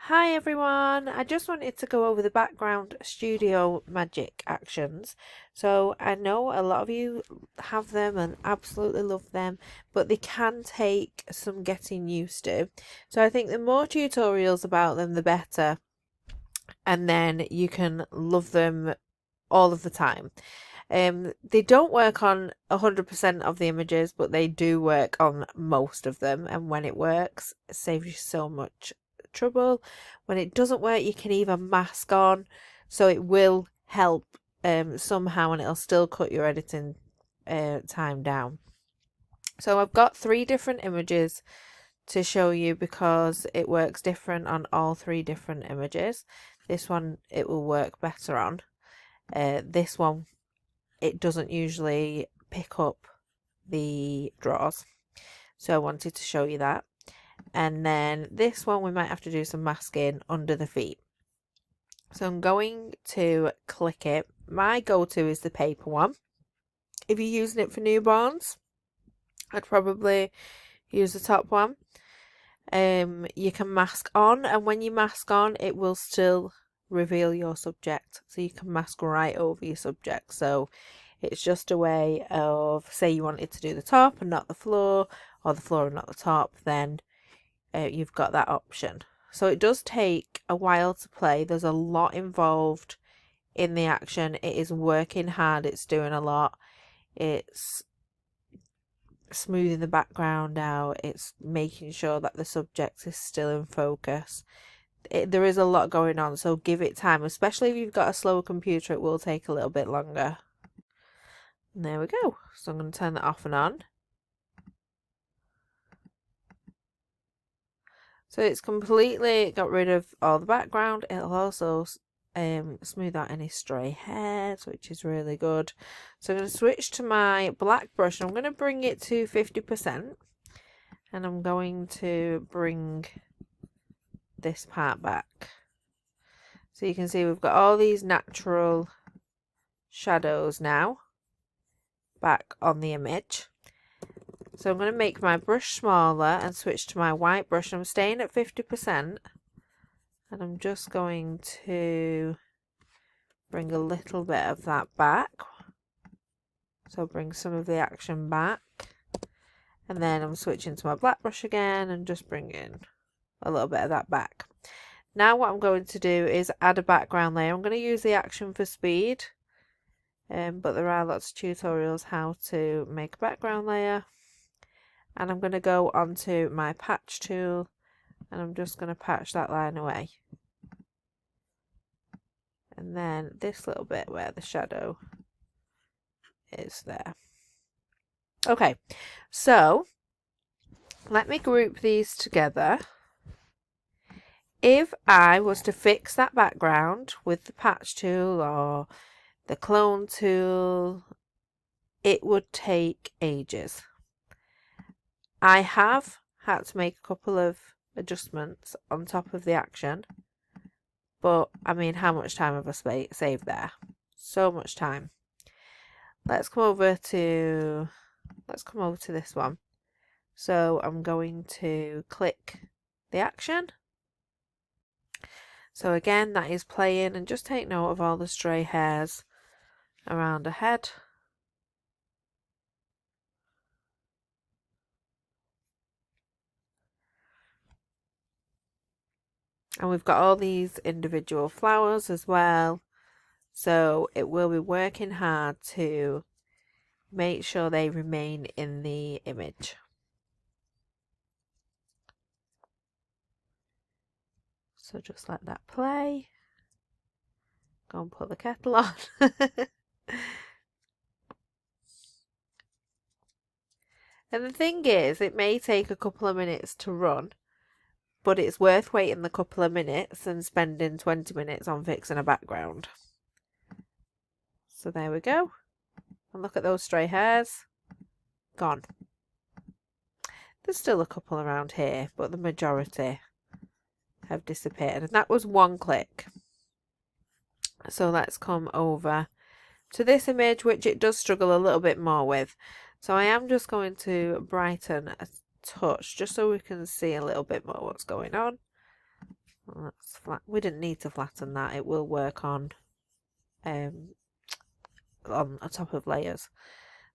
Hi everyone, I just wanted to go over the background studio magic actions. So I know a lot of you have them and absolutely love them, but they can take some getting used to. So I think the more tutorials about them, the better, and then you can love them all of the time. They don't work on 100% of the images, but they do work on most of them. And when it works, it saves you so much trouble. When it doesn't work, you can even mask on, so it will help somehow, and it'll still cut your editing time down. So I've got 3 different images to show you because it works different on all 3 different images. This one it will work better on. This one it doesn't usually pick up the drawers, so I wanted to show you that. And then this one we might have to do some masking under the feet, so I'm going to click it. My go-to is the paper one. If you're using it for newborns, I'd probably use the top one. You can mask on, and when you mask on it will still reveal your subject, so you can mask right over your subject. So it's just a way of, say you wanted to do the top and not the floor, or the floor and not the top, then you've got that option. So it does take a while to play. There's a lot involved in the action. It is working hard. It's doing a lot. It's smoothing the background out. It's making sure that the subject is still in focus. There is a lot going on, so give it time. Especially if you've got a slower computer, it will take a little bit longer. And there we go. So I'm going to turn that off and on. So it's completely got rid of all the background. It'll also smooth out any stray hairs, which is really good. So I'm going to switch to my black brush. I'm going to bring it to 50%. And I'm going to bring this part back. So you can see we've got all these natural shadows now back on the image. So I'm going to make my brush smaller and switch to my white brush. I'm staying at 50%, and I'm just going to bring a little bit of that back. So bring some of the action back, and then I'm switching to my black brush again and just bringing a little bit of that back. Now what I'm going to do is add a background layer. I'm going to use the action for speed, but there are lots of tutorials how to make a background layer. And I'm going to go onto my patch tool, and I'm just going to patch that line away. And then this little bit where the shadow is there. Okay, so let me group these together. If I was to fix that background with the patch tool or the clone tool, it would take ages. I have had to make a couple of adjustments on top of the action, but I mean, how much time have I saved there? So much time. Let's come over to this one. So I'm going to click the action. So again, that is playing, and just take note of all the stray hairs around her head. And we've got all these individual flowers as well. So it will be working hard to make sure they remain in the image. So just let that play. Go and put the kettle on. And the thing is, it may take a couple of minutes to run, but it's worth waiting the couple of minutes and spending 20 minutes on fixing a background. So there we go. And look at those stray hairs. Gone. There's still a couple around here, but the majority have disappeared. And that was one click. So let's come over to this image, which it does struggle a little bit more with. So I am just going to brighten a touch, just so we can see a little bit more what's going on. Let's we didn't need to flatten that. It will work on top of layers.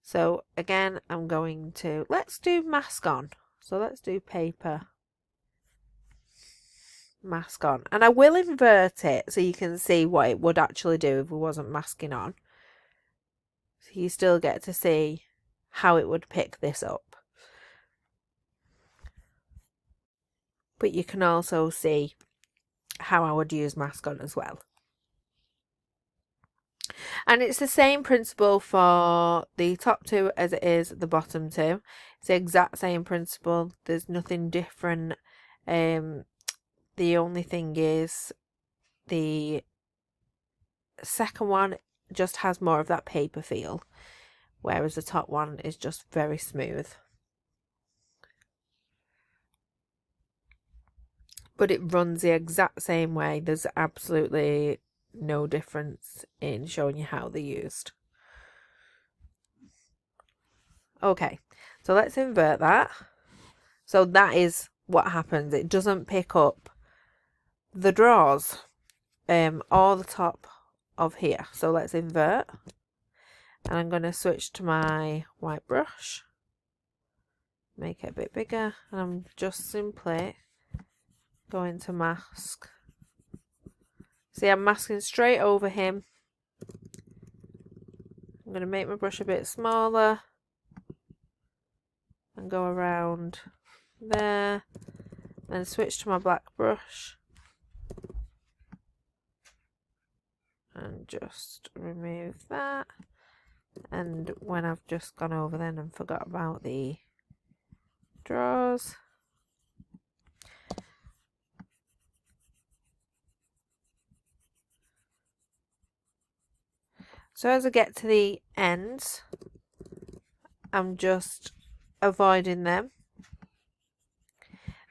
So again, I'm going to, let's do mask on. So let's do paper mask on. And I will invert it so you can see what it would actually do if we wasn't masking on. So you still get to see how it would pick this up. But you can also see how I would use mask on as well. And it's the same principle for the top two as it is the bottom two. It's the exact same principle. There's nothing different. The only thing is the second one just has more of that paper feel, whereas the top one is just very smooth. But it runs the exact same way. There's absolutely no difference in showing you how they're used. Okay, so let's invert that. So that is what happens. It doesn't pick up the drawers or the top of here. So let's invert. And I'm going to switch to my white brush. Make it a bit bigger. And I'm just simply going to mask. See, I'm masking straight over him. I'm going to make my brush a bit smaller and go around there, then switch to my black brush and just remove that. And when I've just gone over then and forgot about the drawers, so as I get to the ends, I'm just avoiding them.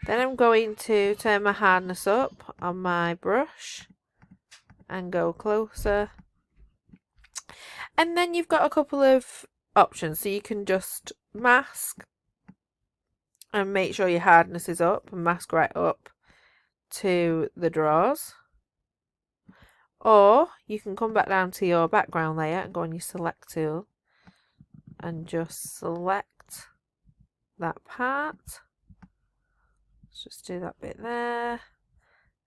Then I'm going to turn my hardness up on my brush and go closer. And then you've got a couple of options. So you can just mask and make sure your hardness is up and mask right up to the drawers. Or you can come back down to your background layer and go on your select tool and just select that part. Let's just do that bit there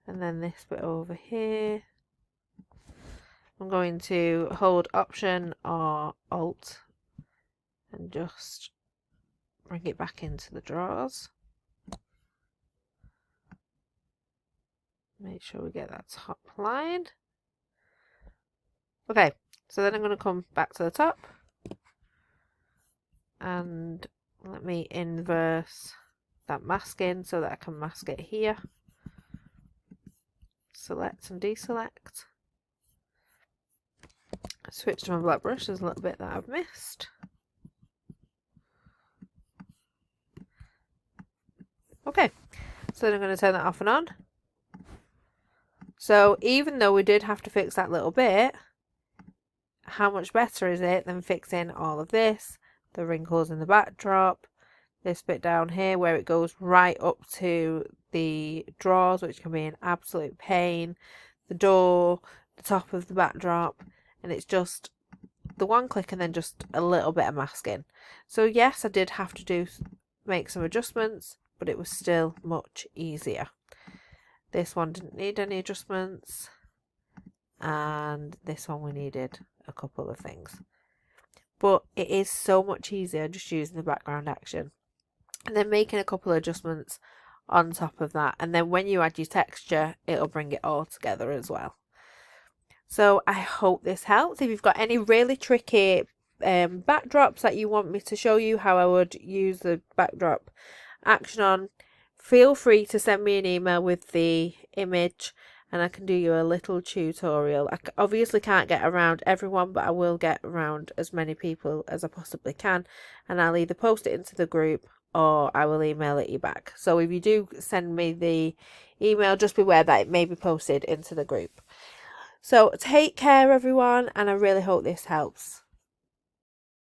and then this bit over here. I'm going to hold Option or Alt and just bring it back into the drawers. Make sure we get that top line. Okay, so then I'm going to come back to the top and let me inverse that masking so that I can mask it here. Select and deselect. Switch to my black brush, there's a little bit that I've missed. Okay, so then I'm going to turn that off and on. So even though we did have to fix that little bit, how much better is it than fixing all of this, the wrinkles in the backdrop, this bit down here where it goes right up to the drawers, which can be an absolute pain, the door, the top of the backdrop, and it's just the one click and then just a little bit of masking. So yes, I did have to make some adjustments, but it was still much easier. This one didn't need any adjustments, and this one we needed a couple of things. But it is so much easier just using the background action and then making a couple of adjustments on top of that, and then when you add your texture it'll bring it all together as well. So I hope this helps. If you've got any really tricky backdrops that you want me to show you how I would use the backdrop action on, feel free to send me an email with the image and I can do you a little tutorial. I obviously can't get around everyone, but I will get around as many people as I possibly can, and I'll either post it into the group or I will email it you back. So if you do send me the email, just beware that it may be posted into the group. So take care everyone, and I really hope this helps.